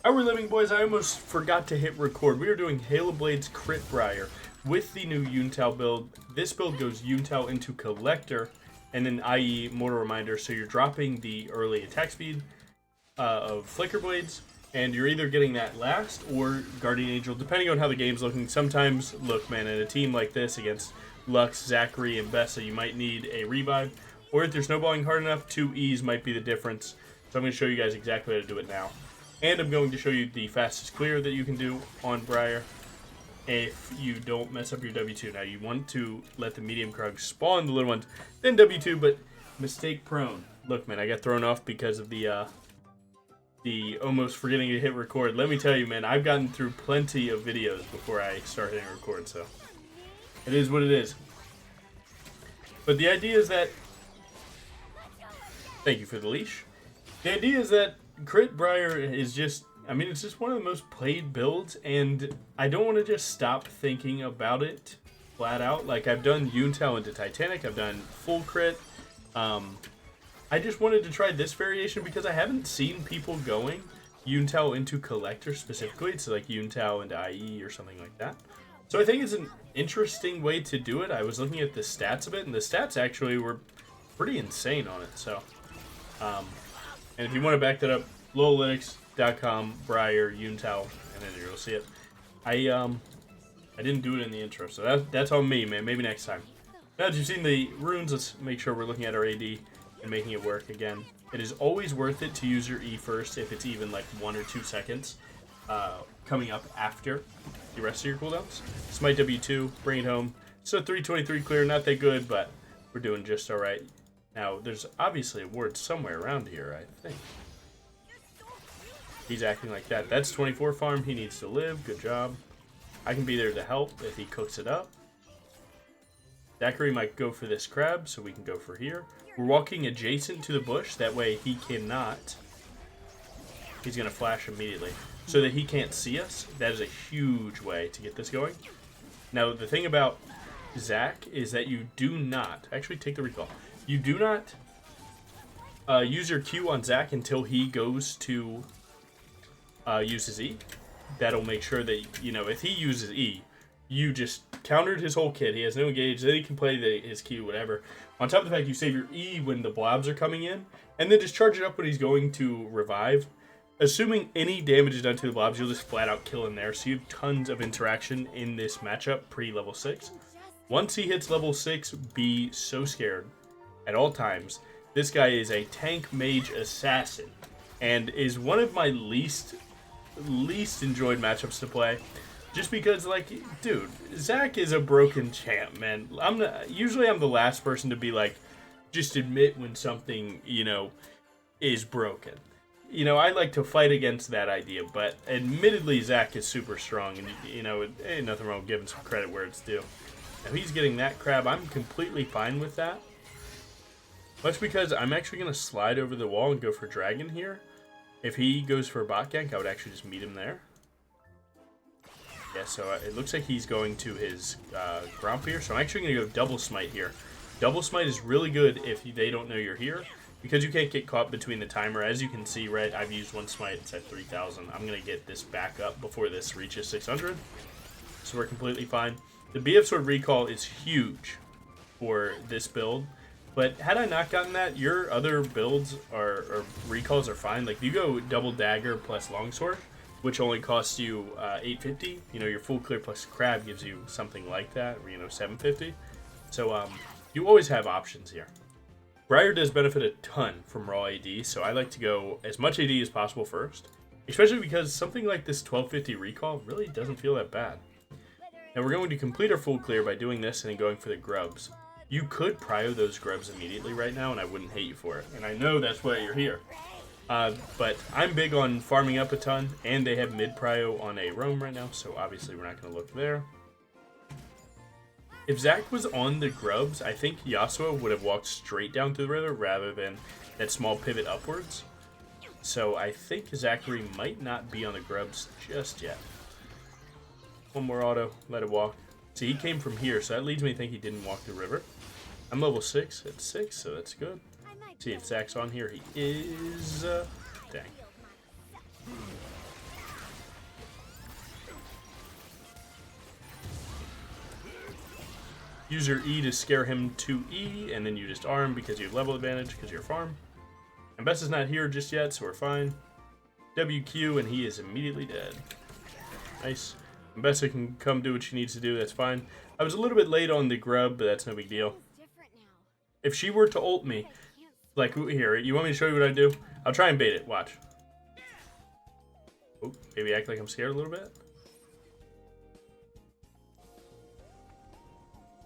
How we're living, boys? I almost forgot to hit record. We are doing Halo Blades Crit Briar with the new Yuntao build. This build goes Yuntao into Collector and then IE Mortal Reminder, so you're dropping the early attack speed of Flicker Blades, and you're either getting that last or Guardian Angel, depending on how the game's looking. Sometimes, look, man, in a team like this against Lux, Zachary, and Bessa, you might need a revive, or if you're snowballing hard enough, 2 E's might be the difference. So I'm going to show you guys exactly how to do it now. And I'm going to show you the fastest clear that you can do on Briar if you don't mess up your W2. Now, you want to let the medium Krug spawn the little ones, then W2, but mistake prone. Look, man, I got thrown off because of the almost forgetting to hit record. Let me tell you, man, I've gotten through plenty of videos before I start hitting record, so it is what it is. But the idea is that... Thank you for the leash. The idea is that Crit Briar is just, I mean, it's just one of the most played builds, and I don't want to just stop thinking about it flat out. Like, I've done Yuntao into Titanic, I've done full crit. I just wanted to try this variation because I haven't seen people going Yuntao into Collector specifically. It's like Yuntao into IE or something like that. So I think it's an interesting way to do it. I was looking at the stats a bit, and the stats actually were pretty insane on it. So, and if you want to back that up, lolalytics.com, Briar, Yuntao, and then you'll see it. I didn't do it in the intro, so that's on me, man. Maybe next time. Now that you've seen the runes, let's make sure we're looking at our AD and making it work again. It is always worth it to use your E first if it's even like 1 or 2 seconds coming up after the rest of your cooldowns. Smite W2, bring it home. So 323 clear, not that good, but we're doing just alright. Now, there's obviously a ward somewhere around here, I think. He's acting like that. That's 24 farm. He needs to live. Good job. I can be there to help if he cooks it up. Zachary might go for this crab, so we can go for here. We're walking adjacent to the bush. That way he cannot... He's going to flash immediately. So that he can't see us. That is a huge way to get this going. Now, the thing about Zach is that you do not... Actually, take the recall. You do not use your Q on Zach until he goes to use his E. That'll make sure that, you know, if he uses E, you just countered his whole kit. He has no engage, then he can play his Q, whatever. On top of the fact, you save your E when the blobs are coming in, and then just charge it up when he's going to revive. Assuming any damage is done to the blobs, you'll just flat out kill him there. So you have tons of interaction in this matchup pre-level 6. Once he hits level 6, be so scared at all times. This guy is a tank mage assassin and is one of my least enjoyed matchups to play, just because, like, dude, Zach is a broken champ, man. Usually I'm the last person to be like, just admit when something, you know, is broken. You know, I like to fight against that idea, but admittedly Zach is super strong, and, you know, it ain't nothing wrong with giving some credit where it's due. Now he's getting that crab. I'm completely fine with that. Much because I'm actually going to slide over the wall and go for Dragon here. If he goes for a bot gank, I would actually just meet him there. Yeah, so it looks like he's going to his Gromp here. So I'm actually going to go Double Smite here. Double Smite is really good if they don't know you're here, because you can't get caught between the timer. As you can see, right, I've used 1 Smite. It's at 3,000. I'm going to get this back up before this reaches 600. So we're completely fine. The BF Sword recall is huge for this build. But had I not gotten that, your other builds or recalls are fine. Like, you go double dagger plus longsword, which only costs you 850. You know, your full clear plus crab gives you something like that, or, you know, 750. So you always have options here. Briar does benefit a ton from raw AD, so I like to go as much AD as possible first, especially because something like this 1250 recall really doesn't feel that bad. Now we're going to complete our full clear by doing this and then going for the grubs. You could prio those grubs immediately right now, and I wouldn't hate you for it. And I know that's why you're here. But I'm big on farming up a ton, and they have mid-prio on a roam right now, so obviously we're not going to look there. If Zach was on the grubs, I think Yasuo would have walked straight down to the river rather than that small pivot upwards. So I think Zachary might not be on the grubs just yet. One more auto, let it walk. See, he came from here, so that leads me to think he didn't walk the river. I'm level 6 at 6, so that's good. See if Zach's on here. He is. Dang. Use your E to scare him to E, and then you just arm because you have level advantage because you're farm. And Bess is not here just yet, so we're fine. WQ, and he is immediately dead. Nice. And Bessa can come do what she needs to do, that's fine. I was a little bit late on the grub, but that's no big deal. If she were to ult me, like, here, you want me to show you what I do? I'll try and bait it, watch. Oh, maybe act like I'm scared a little bit.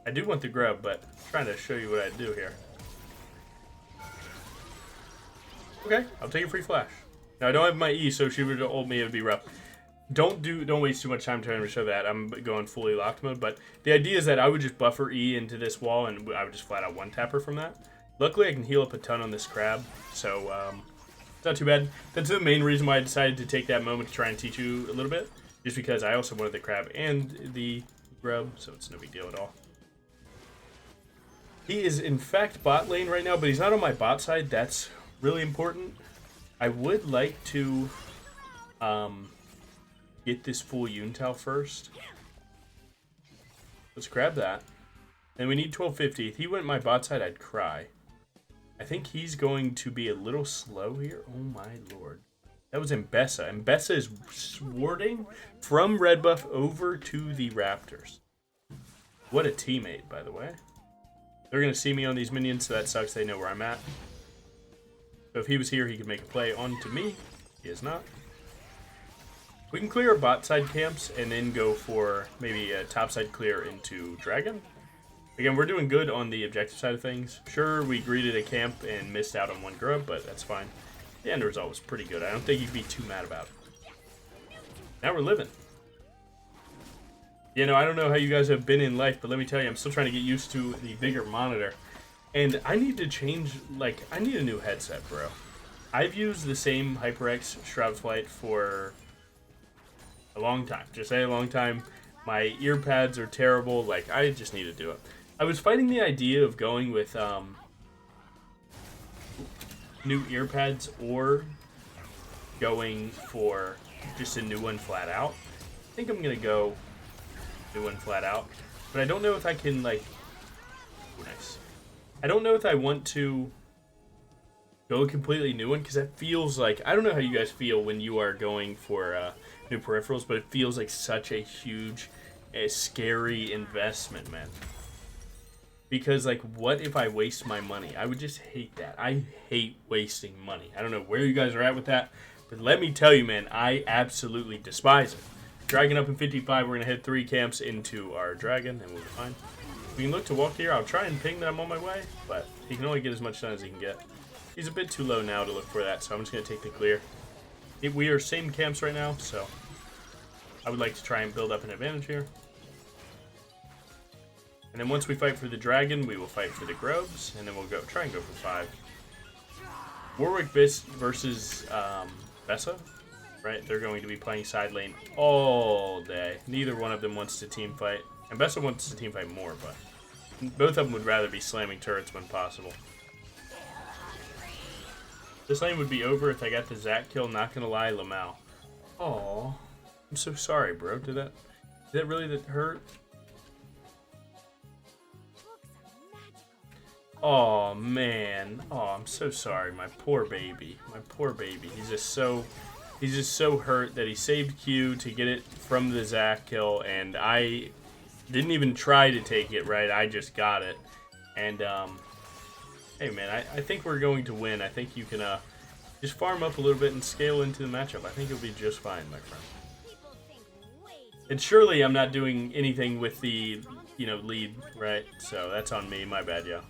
I do want the grub, but I'm trying to show you what I do here. Okay, I'll take a free flash. Now I don't have my E, so if she were to ult me, it would be rough. Don't waste too much time trying to show that. I'm going fully locked mode, but the idea is that I would just buffer E into this wall, and I would just flat out one-tap her from that. Luckily, I can heal up a ton on this crab, so it's not too bad. That's the main reason why I decided to take that moment to try and teach you a little bit, just because I also wanted the crab and the grub, so it's no big deal at all. He is, in fact, bot lane right now, but he's not on my bot side. That's really important. I would like to get this full Yuntal first. Let's grab that. And we need 1250. If he went my bot side, I'd cry. I think he's going to be a little slow here. Oh my lord. That was Mbessa. Mbessa is swording from red buff over to the Raptors. What a teammate, by the way. They're going to see me on these minions, so that sucks. They know where I'm at. So if he was here, he could make a play onto me. He is not. We can clear our bot side camps and then go for maybe a top side clear into Dragon. Again, we're doing good on the objective side of things. Sure, we greeted a camp and missed out on one grub, but that's fine. The end result was pretty good. I don't think you'd be too mad about it. Now we're living. You know, I don't know how you guys have been in life, but let me tell you, I'm still trying to get used to the bigger monitor. And I need to change, like, I need a new headset, bro. I've used the same HyperX Shroud Flight for a long time. Just say a long time. My ear pads are terrible. Like, I just need to do it. I was fighting the idea of going with new ear pads or going for just a new one flat out. I think I'm going to go new one flat out. But I don't know if I can, like... Nice. I don't know if I want to go a completely new one, because that feels like... I don't know how you guys feel when you are going for new peripherals, but it feels like such a huge, scary investment, man. Because, like, what if I waste my money? I would just hate that. I hate wasting money. I don't know where you guys are at with that, but let me tell you, man, I absolutely despise it. Dragon up in 55, we're going to head 3 camps into our dragon, and we'll be fine. We can look to walk here. I'll try and ping that I'm on my way, but he can only get as much done as he can get. He's a bit too low now to look for that, so I'm just going to take the clear. We are same camps right now, so I would like to try and build up an advantage here. And then once we fight for the dragon, we will fight for the grubs, and then we'll try and go for 5. Warwick versus Bessa, right? They're going to be playing side lane all day. Neither one of them wants to team fight. And Bessa wants to team fight more, but both of them would rather be slamming turrets when possible. This lane would be over if I got the Zac kill, not gonna lie, Lamau. Aww. I'm so sorry, bro. Did that really hurt? Oh man. Oh, I'm so sorry. My poor baby. My poor baby. He's just so hurt that he saved Q to get it from the Zac kill, and I didn't even try to take it, right? I just got it. And hey man, I think we're going to win. I think you can just farm up a little bit and scale into the matchup. I think it'll be just fine, my friend. And surely I'm not doing anything with the, lead, right? So that's on me. My bad, yeah.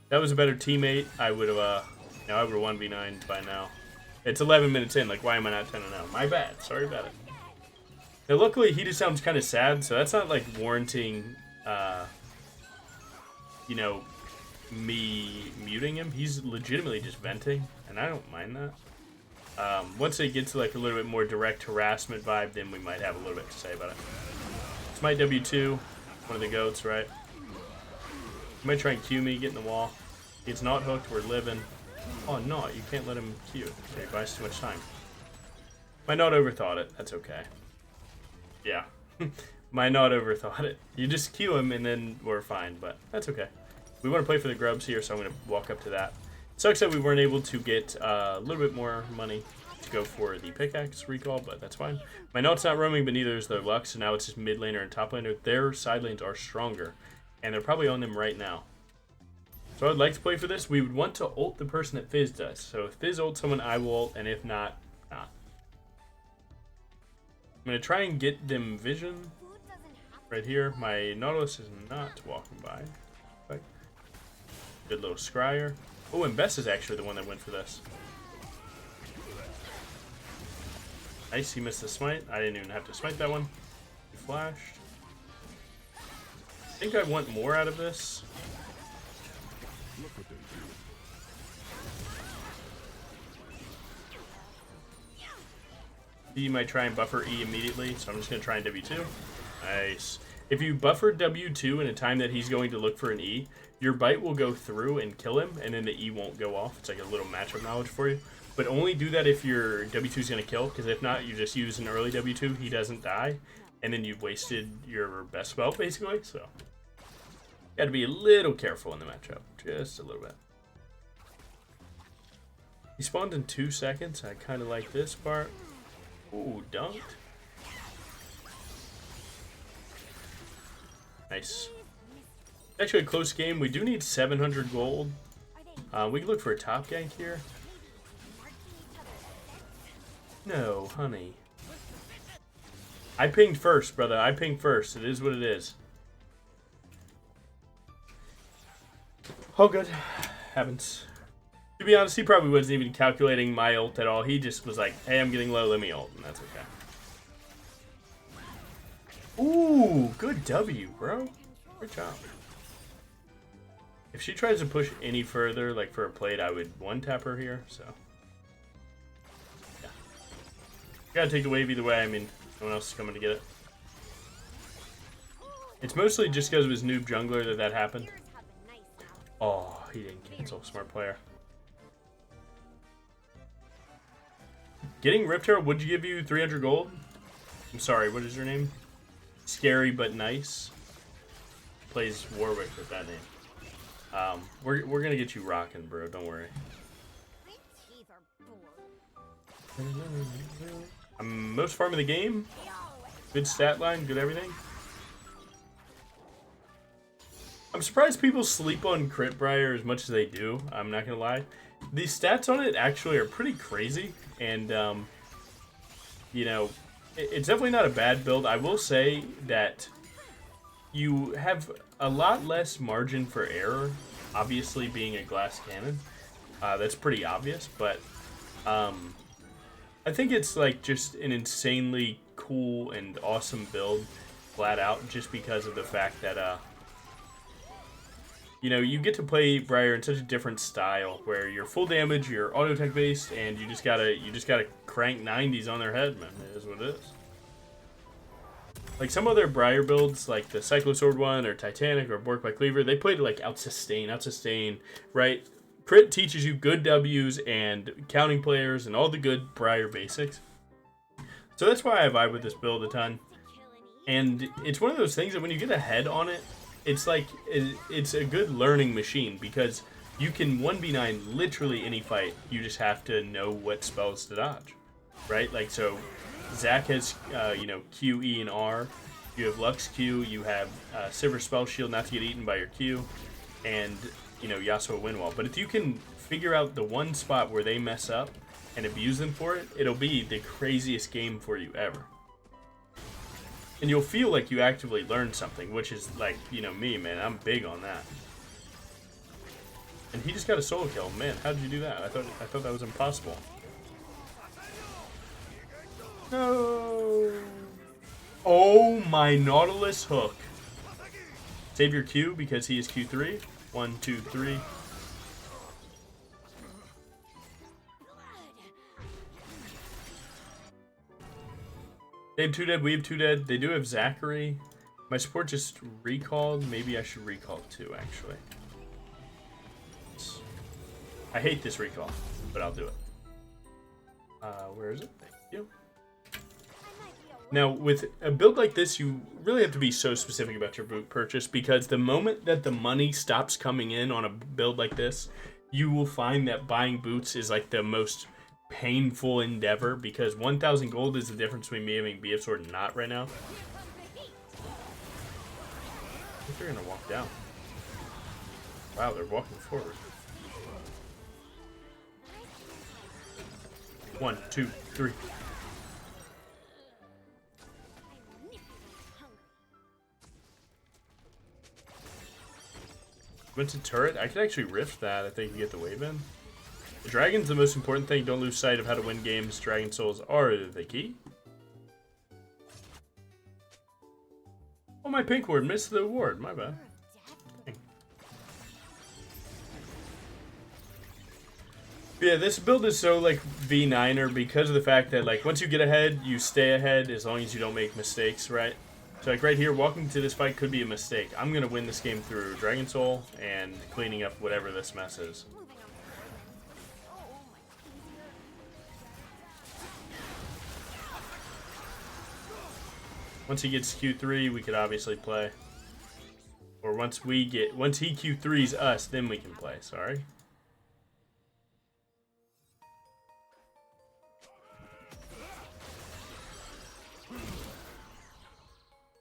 That was a better teammate. I would have, I would have 1v9 by now. It's 11 minutes in. Like, why am I not 10-0? My bad. Sorry about it. Now, luckily, he just sounds kind of sad, so that's not, like, warranting, me muting him. He's legitimately just venting, and I don't mind that. Once it gets to, like, a little bit more direct harassment vibe, then we might have a little bit to say about it. It's my W2, one of the GOATs, right? He might try and Q me, get in the wall. He's not hooked, we're living. Oh, no, you can't let him Q. Okay, he buys too much time. Might not overthought it, that's okay. Yeah. Might not overthought it. You just Q him and then we're fine, but that's okay. We want to play for the grubs here, so I'm going to walk up to that. Sucks that we weren't able to get a little bit more money to go for the pickaxe recall, but that's fine. My Naut's not roaming, but neither is their Lux, so now it's just mid laner and top laner. Their side lanes are stronger, and they're probably on them right now. So I'd like to play for this. We would want to ult the person that Fizz does. So if Fizz ults someone, I will ult, and if not, not. I'm going to try and get them vision right here. My Nautilus is not walking by. Okay. Good little scryer. Oh, and Bess is actually the one that went for this. Nice, he missed the smite. I didn't even have to smite that one. He flashed. I think I want more out of this. He might try and buffer E immediately, so I'm just going to try and W2. Nice. If you buffer W2 in a time that he's going to look for an E, your bite will go through and kill him, and then the E won't go off. It's like a little matchup knowledge for you. But only do that if your W2 is going to kill, because if not, you just use an early W2, he doesn't die, and then you've wasted your best spell, basically. So, got to be a little careful in the matchup, just a little bit. He spawned in 2 seconds. I kind of like this part. Ooh, dunked. Nice. Actually a close game. We do need 700 gold. We can look for a top gank here. No, honey. I pinged first, brother. I pinged first. It is what it is. Oh, good. Happens. To be honest, he probably wasn't even calculating my ult at all. He just was like, hey, I'm getting low, let me ult, and that's okay. Ooh, good W, bro. Good job. If she tries to push any further, like for a plate, I would one-tap her here, so. Yeah. Gotta take the wave either way. I mean, no one else is coming to get it. It's mostly just because of his noob jungler that happened. Oh, he didn't cancel. Smart player. Getting Ripped Herald would give you 300 gold? I'm sorry, what is your name? Scary but nice. Plays Warwick with that name. We're gonna get you rocking, bro. Don't worry. I'm most farm in the game. Good stat line, good everything. I'm surprised people sleep on Crit Briar as much as they do. I'm not gonna lie. The stats on it actually are pretty crazy, and you know, it's definitely not a bad build. I will say that you have a lot less margin for error, obviously being a glass cannon. That's pretty obvious, but I think it's like just an insanely cool and awesome build, flat out, just because of the fact that you know, you get to play Briar in such a different style where you're full damage, you're auto attack based, and you just gotta crank 90s on their head, man. It is what it is. Like some other Briar builds, like the Cyclosword one or Titanic or Bork by Cleaver, they played like out sustain, right? Crit teaches you good W's and counting players and all the good Briar basics. So that's why I vibe with this build a ton. And it's one of those things that when you get ahead on it, it's like, it's a good learning machine because you can 1v9 literally any fight. You just have to know what spells to dodge, right? Like, so Zac has, you know, Q, E, and R. You have Lux Q. You have Sivir Spell Shield not to get eaten by your Q. And, you know, Yasuo Windwall. But if you can figure out the one spot where they mess up and abuse them for it, it'll be the craziest game for you ever. And you'll feel like you actively learned something, which is like, you know, me, man. I'm big on that. And he just got a solo kill. Man, how did you do that? I thought that was impossible. No. Oh, my Nautilus hook. Save your Q because he is Q3. 1, 2, 3. They have 2 dead, we have 2 dead. They do have Zachary. My support just recalled. Maybe I should recall 2, actually. I hate this recall, but I'll do it. Where is it? Thank you. Now, with a build like this, you really have to be so specific about your boot purchase, because the moment that the money stops coming in on a build like this, you will find that buying boots is like the most painful endeavor, because 1,000 gold is the difference between me having BF Sword and not right now. I think they're going to walk down. Wow, they're walking forward. 1, 2, 3. Went to turret. I could actually rift that if they can get the wave in. The dragon's the most important thing. Don't lose sight of how to win games. Dragon souls are the key. Oh, my pink ward missed the award. My bad. Dang. Yeah, this build is so like V9er because of the fact that like once you get ahead, you stay ahead as long as you don't make mistakes, right? So like right here, walking to this fight could be a mistake. I'm going to win this game through Dragon Soul and cleaning up whatever this mess is. Once he gets Q3, we could obviously play. Or once he Q3s us, then we can play, sorry.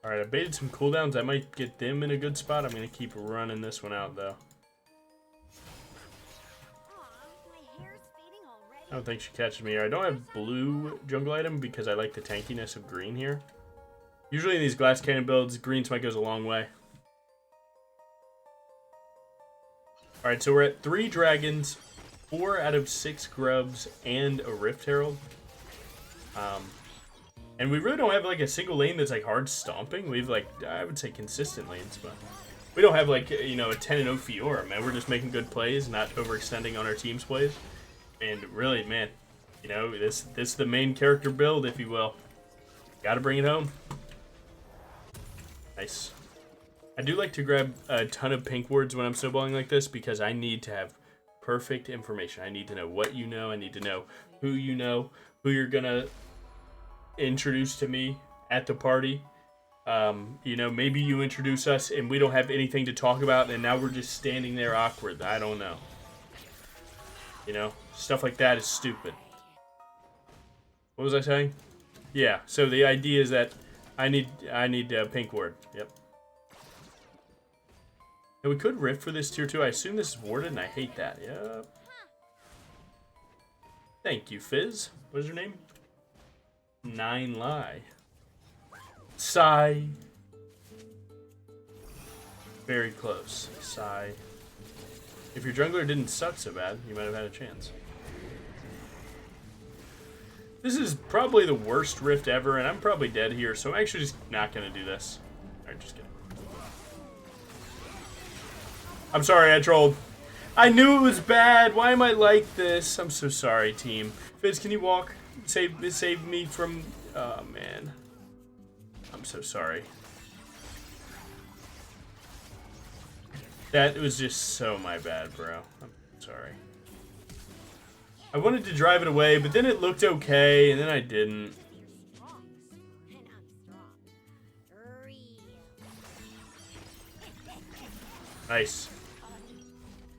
Alright, I baited some cooldowns. I might get them in a good spot. I'm going to keep running this one out, though. I don't think she catches me here. I don't have blue jungle item because I like the tankiness of green here. Usually in these glass cannon builds, green smite goes a long way. Alright, so we're at 3 dragons, 4 out of 6 grubs, and a Rift Herald. And we really don't have like a single lane that's like hard stomping. We've like, I would say consistent lanes, but we don't have like, you know, a 10-0 Fiora, man. We're just making good plays, not overextending on our team's plays. And really, man, you know, this is the main character build, if you will. Gotta bring it home. Nice. I do like to grab a ton of pink wards when I'm snowballing like this because I need to have perfect information. I need to know what you know. I need to know, who you're gonna introduce to me at the party. You know, maybe you introduce us and we don't have anything to talk about and now we're just standing there awkward. I don't know. You know, stuff like that is stupid. What was I saying? Yeah, so the idea is that I need a pink ward. Yep. And we could rift for this tier 2. I assume this is warded and I hate that. Yep. Thank you, Fizz. What is your name? 9 lie. Sigh. Very close. Sigh. If your jungler didn't suck so bad, you might have had a chance. This is probably the worst rift ever, and I'm probably dead here, so I'm actually just not going to do this. Alright, just kidding. I'm sorry, I trolled. I knew it was bad. Why am I like this? I'm so sorry, team. Fizz, can you walk? Save me from... Oh, man. I'm so sorry. That was just so my bad, bro. I'm sorry. I wanted to drive it away, but then it looked okay, and then I didn't. Nice.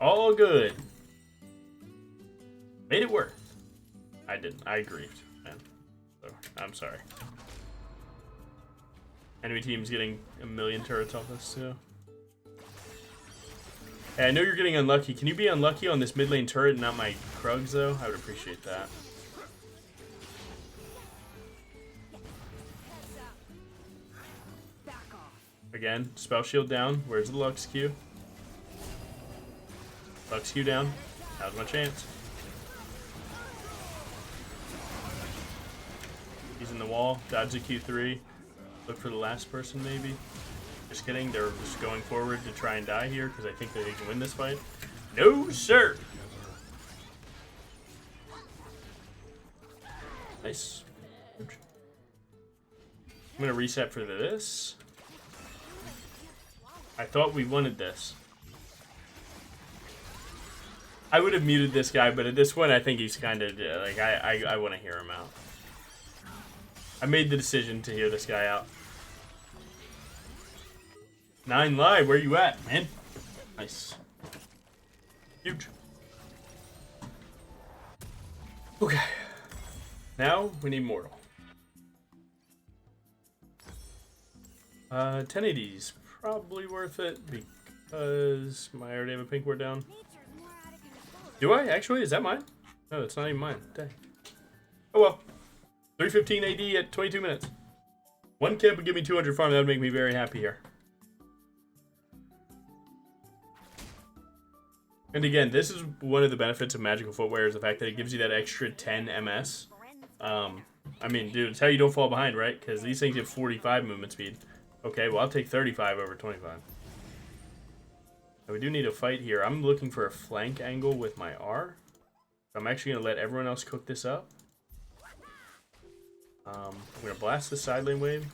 All good. Made it worth. I didn't. I grieved, man. So, I'm sorry. Enemy team's getting a million turrets off us, too. Hey, I know you're getting unlucky. Can you be unlucky on this mid lane turret and not my Krugs, though? I would appreciate that. Again, spell shield down. Where's the Lux Q? Lux Q down. Now's my chance. He's in the wall. Dodge the Q3. Look for the last person, maybe. Just kidding. They're just going forward to try and die here because I think that they can win this fight. No, sir. Nice. I'm going to reset for this. I thought we wanted this. I would have muted this guy, but at this point, I think he's kind of like I want to hear him out. I made the decision to hear this guy out. 9 live, where you at, man? Nice. Huge. Okay. Now we need mortal. 1080's probably worth it because I already have a pink ward down. Do I actually? Is that mine? No, it's not even mine. Dang. Oh well. 315 AD at 22 minutes. One kid would give me 200 farm. That would make me very happy here. And again, this is one of the benefits of magical footwear is the fact that it gives you that extra 10 MS. I mean, dude, it's how you don't fall behind, right? Because these things have 45 movement speed. Okay, well, I'll take 35 over 25. Now, we do need a fight here. I'm looking for a flank angle with my R. I'm actually going to let everyone else cook this up. I'm going to blast the side lane wave.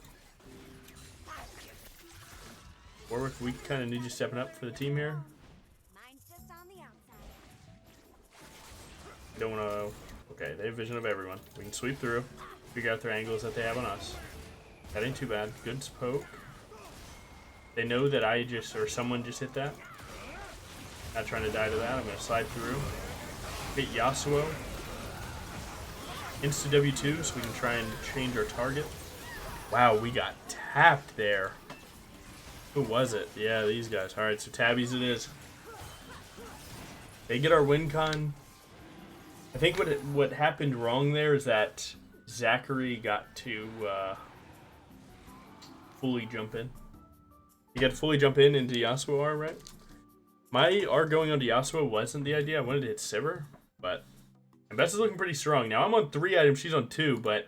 Warwick, we kind of need you stepping up for the team here. Don't want to... Okay, they have vision of everyone. We can sweep through, figure out their angles that they have on us. That ain't too bad. Good poke. They know that I just, or someone just hit that. Not trying to die to that. I'm going to slide through. Hit Yasuo. Insta W2 so we can try and change our target. Wow, we got tapped there. Who was it? Yeah, these guys. Alright, so tabbies it is. They get our win con. I think what happened wrong there is that Zachary got to fully jump in. He got to fully jump in into Yasuo R, right? My R going onto Yasuo wasn't the idea. I wanted to hit Sivir, but Bess is looking pretty strong. Now, I'm on 3 items. She's on 2, but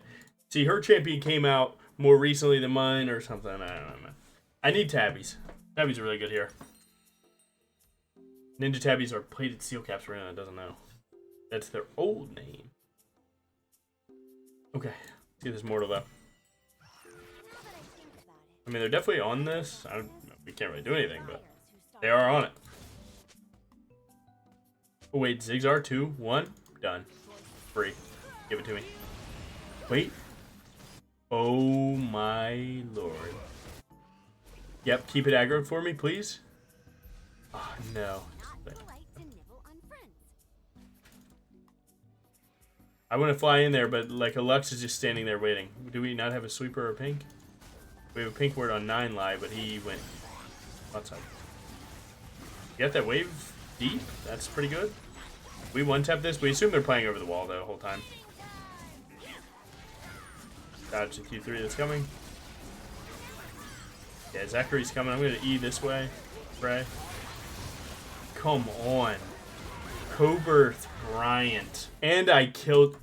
see, her champion came out more recently than mine or something. I don't know, man. I need tabbies. Tabbies are really good here. Ninja tabbies are plated steel caps for anyone that doesn't know. That's their old name. Okay. Let's get this mortal though. I mean, they're definitely on this. We can't really do anything, but they are on it. Oh, wait. Ziggs are 2, 1. Done. Free. Give it to me. Wait. Oh my lord. Yep, keep it aggroed for me, please. Oh, no. I want to fly in there, but like a Lux is just standing there waiting. Do we not have a sweeper or a pink? We have a pink word on 9 live, but he went outside. You got that wave deep? That's pretty good. We one-tap this. We assume they're playing over the wall the whole time. Dodge the Q3 that's coming. Yeah, Zachary's coming. I'm going to E this way. Pray. Come on. Coburth Bryant. And I killed...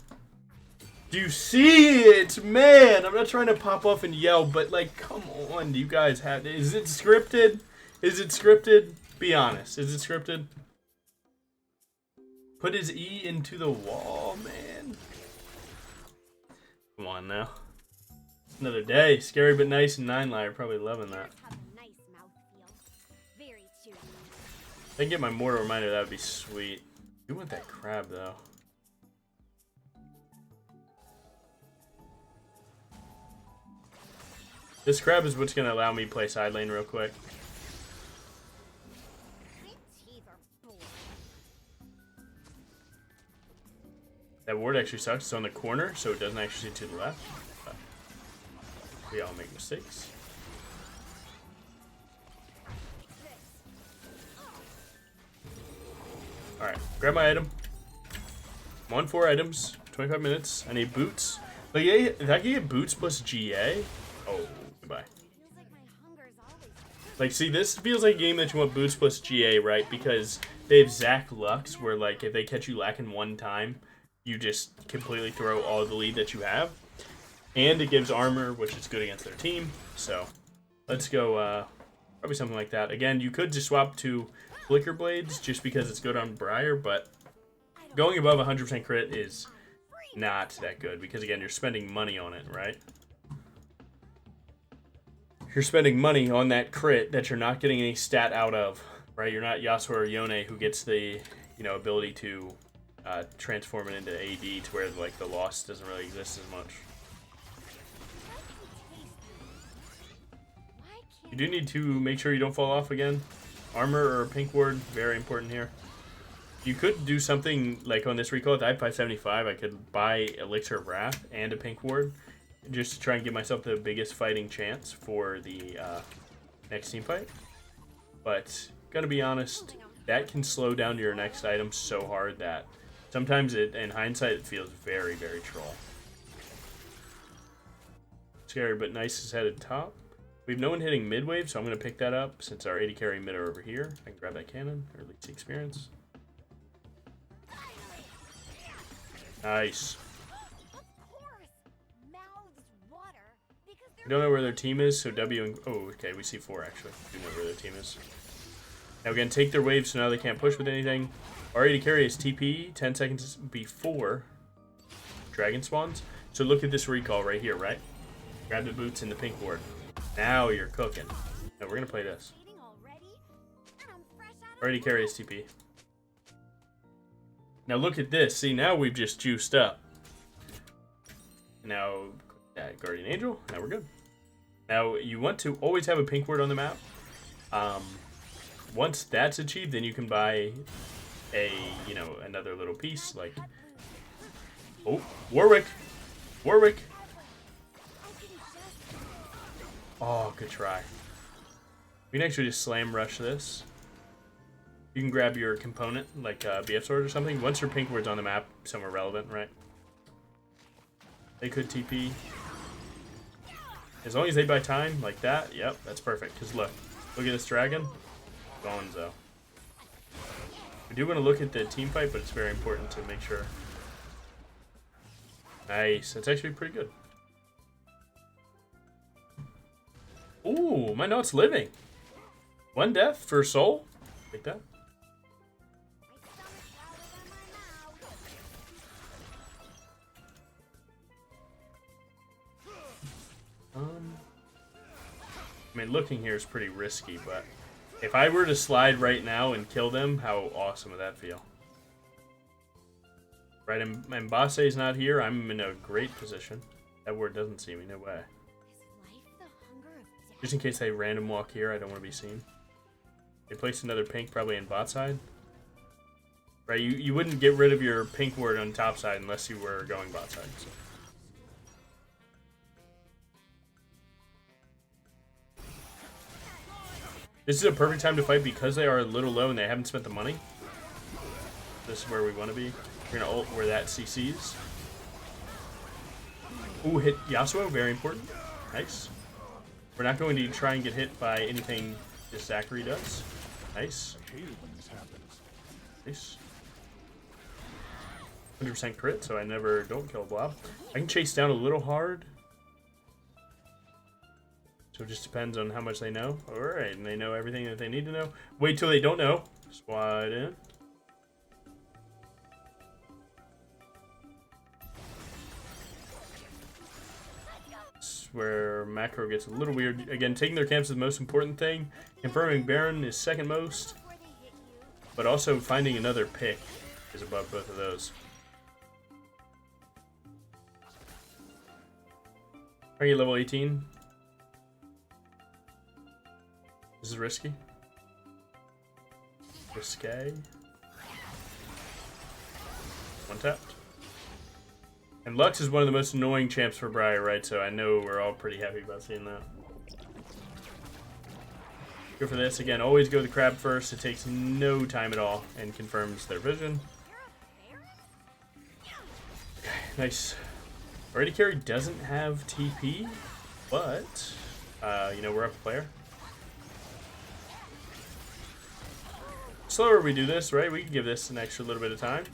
Do you see it? Man, I'm not trying to pop off and yell, but like, come on. Do you guys have... Is it scripted? Is it scripted? Be honest. Is it scripted? Put his E into the wall, man. Come on now. Another day. Scary but nice and 9 live. Probably loving that. If I can get my mortal reminder, that would be sweet. You want that crab, though. This crab is what's going to allow me to play side lane real quick. That ward actually sucks. It's on the corner, so it doesn't actually see to the left. But we all make mistakes. Alright, grab my item. I'm on 4 items, 25 minutes. I need boots. Like, if I can get boots plus GA, oh, goodbye. Like, see, this feels like a game that you want boots plus GA, right? Because they have Zach Lux, where, like, if they catch you lacking one time, you just completely throw all the lead that you have. And it gives armor, which is good against their team. So, let's go, probably something like that. Again, you could just swap to Flicker Blades just because it's good on Briar, but going above 100% crit is not that good because, again, you're spending money on it, right? You're spending money on that crit that you're not getting any stat out of, right? You're not Yasuo or Yone who gets the, ability to transform it into AD to where, like, the loss doesn't really exist as much. You do need to make sure you don't fall off again. Armor or pink ward, very important here. You could do something like on this recall at the I-575. I could buy Elixir of Wrath and a pink ward just to try and give myself the biggest fighting chance for the next team fight. But, gonna be honest, that can slow down your next item so hard that sometimes in hindsight, it feels very, very troll. Scary but nice is headed top. We have no one hitting mid wave, so I'm going to pick that up since our 80 carry mid are over here. I can grab that cannon, or at least the experience. Nice. We don't know where their team is, so W and... Oh, okay, we see 4 actually. We know where their team is. Now we're going to take their wave, so now they can't push with anything. Our 80 carry is TP 10 seconds before dragon spawns. So look at this recall right here, right? Grab the boots in the pink ward. Now you're cooking. Now we're gonna play this. Already carry TP. Now look at this. See, now we've just juiced up. Now Guardian Angel. Now we're good. Now you want to always have a pink ward on the map. Once that's achieved, then you can buy another little piece like. Oh, Warwick. Oh, good try. We can actually just slam rush this. You can grab your component, like BF sword or something. Once your pink ward's on the map, somewhere relevant, right? They could TP. As long as they buy time, like that, yep, that's perfect. Because look at this dragon. Gonzo. We do want to look at the team fight, but it's very important to make sure. Nice, that's actually pretty good. Ooh, my note's living. 1 death for soul. Like that. I mean, looking here is pretty risky, but if I were to slide right now and kill them, how awesome would that feel? Right, and Mbasse's not here. I'm in a great position. That ward doesn't see me, no way. Just in case they random walk here, I don't want to be seen. They placed another pink probably in bot side. Right, you wouldn't get rid of your pink ward on top side unless you were going bot side. So. This is a perfect time to fight because they are a little low and they haven't spent the money. This is where we want to be. We're going to ult where that CCs. Ooh, hit Yasuo, very important. Nice. We're not going to try and get hit by anything this Zachary does. Nice. Nice. 100% crit, so I never don't kill a blob. I can chase down a little hard. So it just depends on how much they know. Alright, and they know everything that they need to know. Wait till they don't know. Squad in. This is where macro gets a little weird. Again, taking their camps is the most important thing. Confirming Baron is second most. But also finding another pick is above both of those. Are you level 18? This is risky. Risque. One tapped. And Lux is one of the most annoying champs for Briar, right? So I know we're all pretty happy about seeing that. Go for this. Again, always go the crab first. It takes no time at all and confirms their vision. Okay, nice. Already carry doesn't have TP, but, we're up a player. Slower we do this, right? We can give this an extra little bit of time.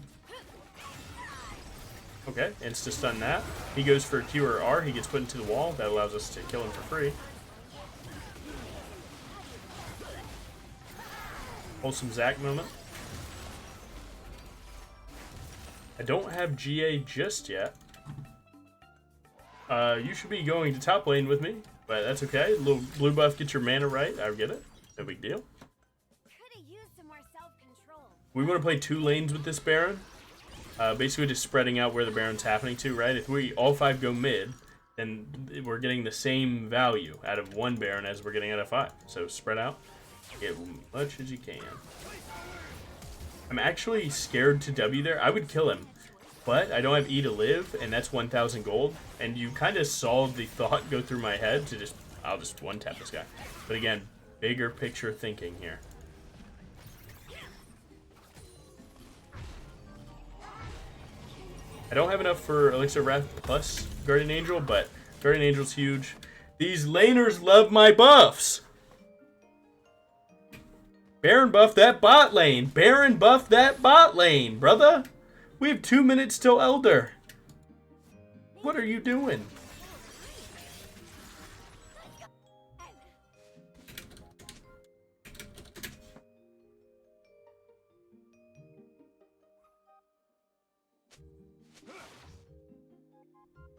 Okay, insta-stun that. He goes for Q or R. He gets put into the wall. That allows us to kill him for free. Wholesome Zach moment. I don't have GA just yet. You should be going to top lane with me, but that's okay. A little blue buff gets your mana right. I get it. No big deal. We want to play 2 lanes with this Baron. Basically just spreading out where the Baron's happening to, right? If we all 5 go mid, then we're getting the same value out of 1 Baron as we're getting out of 5. So spread out, get as much as you can. I'm actually scared to W there. I would kill him, but I don't have E to live, and that's 1,000 gold. And you kind of saw the thought go through my head to just, I'll just one-tap this guy. But again, bigger picture thinking here. I don't have enough for Elixir Wrath plus Guardian Angel, but Guardian Angel's huge. These laners love my buffs. Baron buff that bot lane. Baron buff that bot lane, brother. We have 2 minutes till Elder. What are you doing?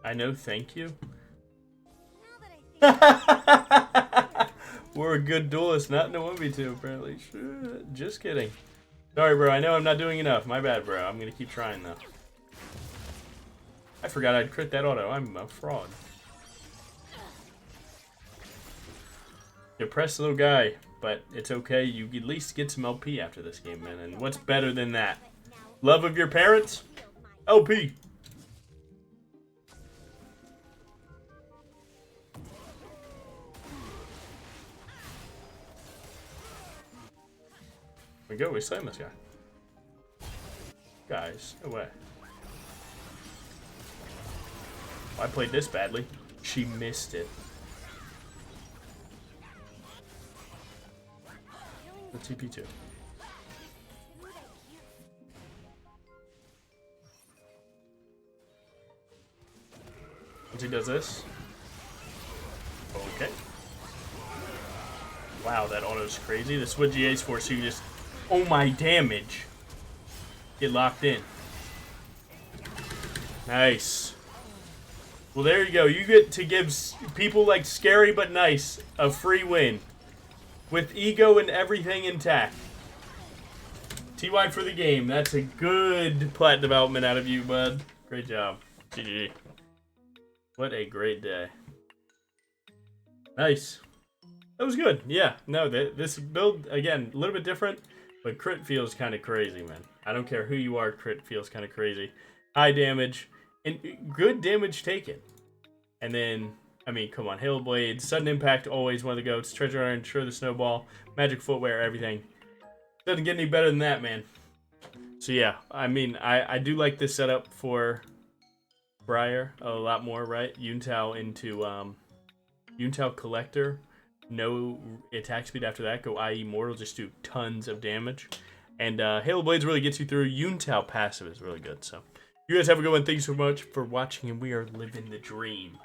I know, thank you. We're a good duelist, not in a 1v2, apparently. Just kidding. Sorry, bro. I know I'm not doing enough. My bad, bro. I'm going to keep trying, though. I forgot I'd crit that auto. I'm a fraud. Depressed little guy, but it's okay. You at least get some LP after this game, man. And what's better than that? Love of your parents? LP. We go, we slam this guy. Guys, no way. I played this badly. She missed it. The TP2. Once he does this. Okay. Wow, that auto's crazy. This is what GA's for, so you just... Oh my damage. Get locked in. Nice. Well, there you go. You get to give people like Scary but Nice a free win. With ego and everything intact. TY for the game. That's a good plat development out of you, bud. Great job. GG. What a great day. Nice. That was good. Yeah. No, this build, again, a little bit different. But crit feels kind of crazy, man. I don't care who you are, crit feels kind of crazy. High damage, and good damage taken. And then, I mean, come on. Hail Blades, Sudden Impact, always one of the goats. Treasure Iron, Sure the Snowball, Magic Footwear, everything. Doesn't get any better than that, man. So yeah, I mean, I do like this setup for Briar a lot more, right? Yuntao into Yuntao Collector. No attack speed after that. Go IE Mortal, just do tons of damage. And Halo Blades really gets you through. Yuntao passive is really good. So you guys have a good one. Thank you so much for watching, and we are living the dream.